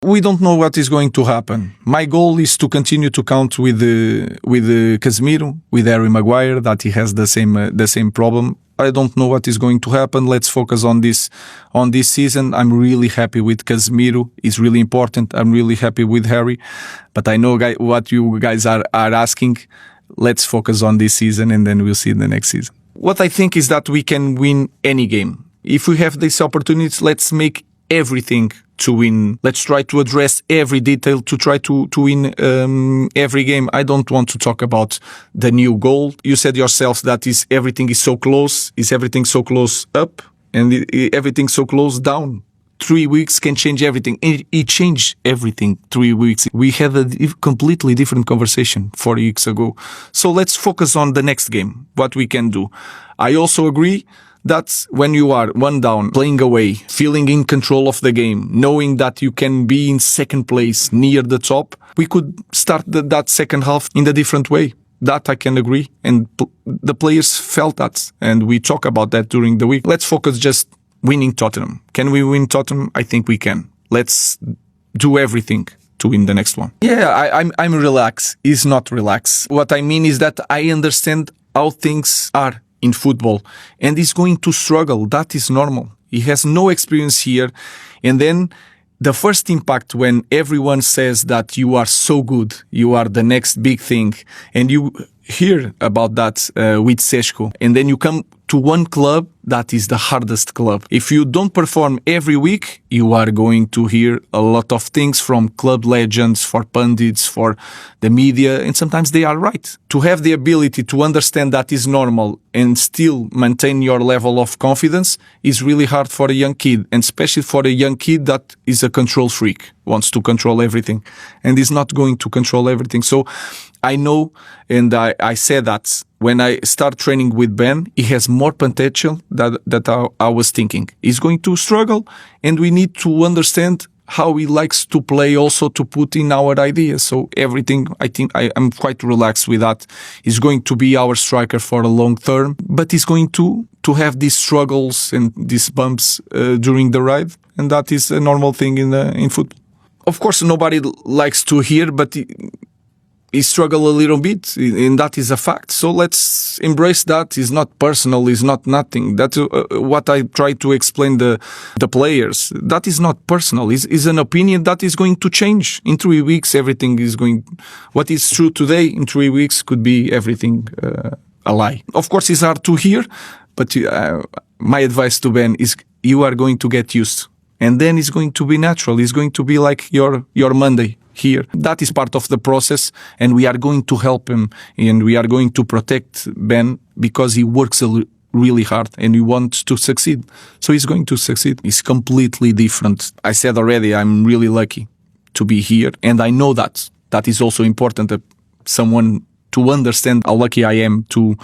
We don't know what is going to happen. My goal is to continue to count with Casemiro, with Harry Maguire, that he has the same problem. I don't know what is going to happen. Let's focus on this season. I'm really happy with Casemiro. It's really important. I'm really happy with Harry. But I know what you guys are asking. Let's focus on this season and then we'll see in the next season. What I think is that we can win any game. If we have these opportunities, let's make everything to win. Let's try to address every detail to try to win every game. I don't want to talk about the new goal. You said yourself that everything is so close. Is everything so close up and everything so close down? 3 weeks can change everything. It changed everything 3 weeks. We had a completely different conversation 4 weeks ago. So let's focus on the next game, what we can do. I also agree that when you are one down, playing away, feeling in control of the game, knowing that you can be in second place near the top, we could start that second half in a different way. That I can agree. And the players felt that. And we talk about that during the week. Let's focus just winning Tottenham. Can we win Tottenham? I think we can. Let's do everything to win the next one. Yeah, I'm relaxed. He's not relaxed. What I mean is that I understand how things are in football and he's going to struggle. That is normal. He has no experience here. And then the first impact when everyone says that you are so good, you are the next big thing, and you hear about that with Šeško, and then you come to one club that is the hardest club. If you don't perform every week, you are going to hear a lot of things from club legends, for pundits, for the media, and sometimes they are right. To have the ability to understand that is normal and still maintain your level of confidence is really hard for a young kid, and especially for a young kid that is a control freak, wants to control everything, and is not going to control everything. So I know, and I say that when I start training with Ben, he has more potential that I was thinking. He's going to struggle, and we need to understand how he likes to play also to put in our ideas. So everything, I think I'm quite relaxed with that. He's going to be our striker for a long term, but he's going to have these struggles and these bumps during the ride, and that is a normal thing in football. Of course, nobody likes to hear, but he struggled a little bit, and that is a fact. So let's embrace that. It's not personal. It's not nothing. That's what I try to explain the players. That is not personal. It's an opinion that is going to change. In 3 weeks, everything is going... What is true today, in 3 weeks, could be everything a lie. Of course, it's hard to hear, but my advice to Ben is you are going to get used. And then it's going to be natural. It's going to be like your Monday here. That is part of the process, and we are going to help him, and we are going to protect Ben because he works really hard and he wants to succeed. So he's going to succeed. It's completely different. I said already, I'm really lucky to be here, and I know that is also important, that someone to understand how lucky I am to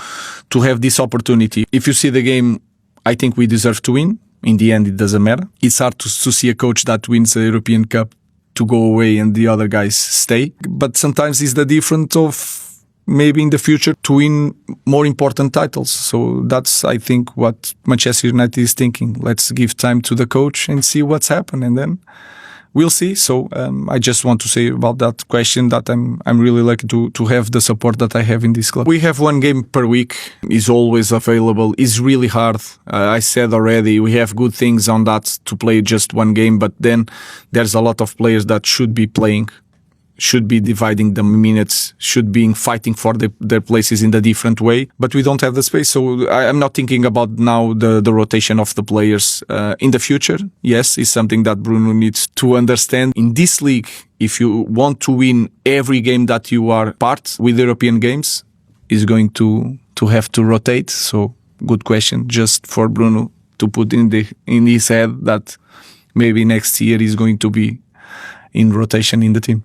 have this opportunity. If you see the game, I think we deserve to win. In the end, it doesn't matter. It's hard to see a coach that wins the European Cup to go away and the other guys stay. But sometimes it's the difference of maybe in the future to win more important titles. So that's, I think, what Manchester United is thinking. Let's give time to the coach and see what's happened, and then we'll see. So I just want to say about that question that I'm really lucky to have the support that I have in this club. We have one game per week. Is always available. It's really hard. I said already, we have good things on that to play just one game, but then there's a lot of players that should be playing, should be dividing the minutes, should be fighting for their places in a different way, but we don't have the space. So I'm not thinking about now the rotation of the players in the future. Yes, it's something that Bruno needs to understand. In this league, if you want to win every game that you are part with European games, is going to have to rotate. So good question, just for Bruno to put in his head that maybe next year he's going to be in rotation in the team.